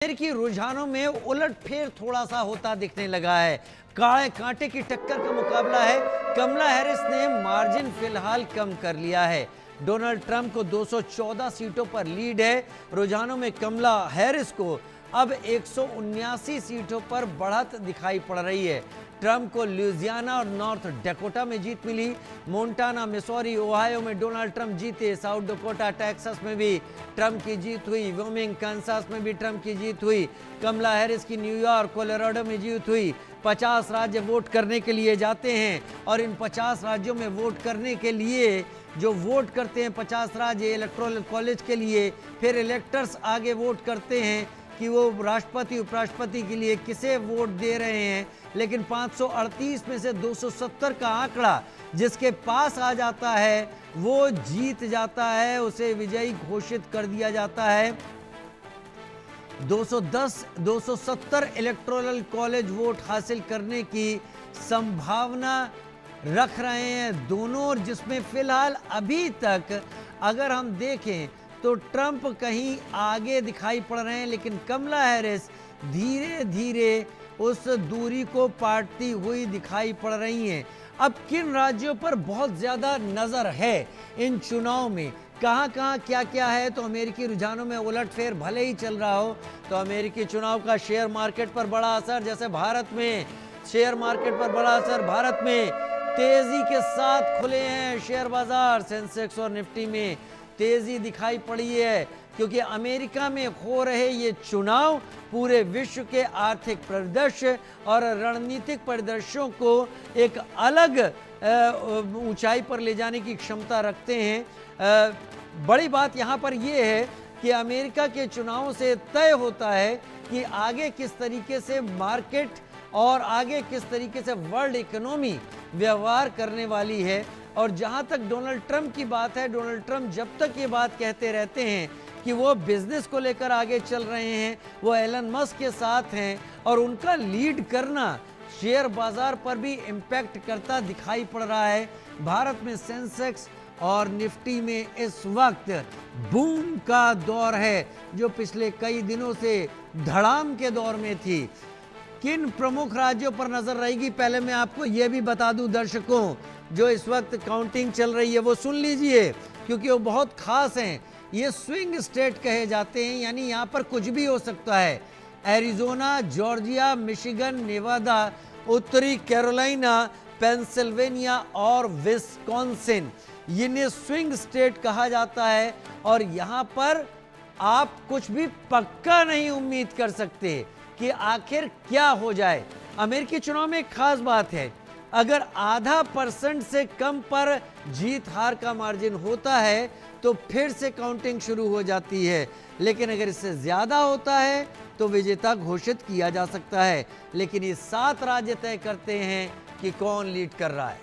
अमेरिकी रुझानों में उलटफेर थोड़ा सा होता दिखने लगा है। काले कांटे की टक्कर का मुकाबला है। कमला हैरिस ने मार्जिन फिलहाल कम कर लिया है। डोनाल्ड ट्रंप को 214 सीटों पर लीड है। रुझानों में कमला हैरिस को अब 179 सीटों पर बढ़त दिखाई पड़ रही है। ट्रंप को लुइसियाना और नॉर्थ डकोटा में जीत मिली। मोंटाना, मिसौरी, ओहायो में डोनाल्ड ट्रंप जीते। साउथ डकोटा, टेक्सास में भी ट्रंप की जीत हुई। व्योमिंग, कांसास में भी ट्रंप की जीत हुई। कमला हैरिस की न्यूयॉर्क, कोलोराडो में जीत हुई। 50 राज्य वोट करने के लिए जाते हैं और इन 50 राज्यों में वोट करने के लिए जो वोट करते हैं 50 राज्य इलेक्टोरल कॉलेज के लिए, फिर इलेक्टर्स आगे वोट करते हैं कि वो राष्ट्रपति उपराष्ट्रपति के लिए किसे वोट दे रहे हैं। लेकिन 538 में से 270 का आंकड़ा जिसके पास आ जाता है वो जीत जाता है, उसे विजयी घोषित कर दिया जाता है। 270 इलेक्टोरल कॉलेज वोट हासिल करने की संभावना रख रहे हैं दोनों, जिसमें फिलहाल अभी तक अगर हम देखें तो ट्रंप कहीं आगे दिखाई पड़ रहे हैं, लेकिन कमला हैरिस धीरे धीरे उस दूरी को पाटती हुई दिखाई पड़ रही हैं। अब किन राज्यों पर बहुत ज़्यादा नज़र है इन चुनाव में, कहाँ कहाँ क्या क्या है, तो अमेरिकी रुझानों में उलटफेर भले ही चल रहा हो तो अमेरिकी चुनाव का शेयर मार्केट पर बड़ा असर, जैसे भारत में शेयर मार्केट पर बड़ा असर। भारत में तेज़ी के साथ खुले हैं शेयर बाजार। सेंसेक्स और निफ्टी में तेजी दिखाई पड़ी है क्योंकि अमेरिका में हो रहे ये चुनाव पूरे विश्व के आर्थिक परिदृश्य और रणनीतिक परिदृश्यों को एक अलग ऊंचाई पर ले जाने की क्षमता रखते हैं। बड़ी बात यहाँ पर यह है कि अमेरिका के चुनावों से तय होता है कि आगे किस तरीके से मार्केट और आगे किस तरीके से वर्ल्ड इकोनॉमी व्यवहार करने वाली है। और जहां तक डोनाल्ड ट्रंप की बात है, डोनाल्ड ट्रंप जब तक ये बात कहते रहते हैं कि वो बिजनेस को लेकर आगे चल रहे हैं, वो एलन मस्क के साथ हैं और उनका लीड करना शेयर बाजार पर भी इम्पैक्ट करता दिखाई पड़ रहा है। भारत में सेंसेक्स और निफ्टी में इस वक्त बूम का दौर है जो पिछले कई दिनों से धड़ाम के दौर में थी। किन प्रमुख राज्यों पर नजर रहेगी, पहले मैं आपको यह भी बता दूं दर्शकों, जो इस वक्त काउंटिंग चल रही है वो सुन लीजिए क्योंकि वो बहुत खास हैं। ये स्विंग स्टेट कहे जाते हैं, यानी यहाँ पर कुछ भी हो सकता है। एरिजोना, जॉर्जिया, मिशिगन, नेवादा, उत्तरी कैरोलिना, पेंसिल्वेनिया और विस्कॉन्सिन, इन्हें स्विंग स्टेट कहा जाता है। और यहाँ पर आप कुछ भी पक्का नहीं उम्मीद कर सकते कि आखिर क्या हो जाए। अमेरिकी चुनाव में एक खास बात है, अगर % से कम पर जीत हार का मार्जिन होता है तो फिर से काउंटिंग शुरू हो जाती है, लेकिन अगर इससे ज़्यादा होता है तो विजेता घोषित किया जा सकता है। लेकिन ये 7 राज्य तय करते हैं कि कौन लीड कर रहा है।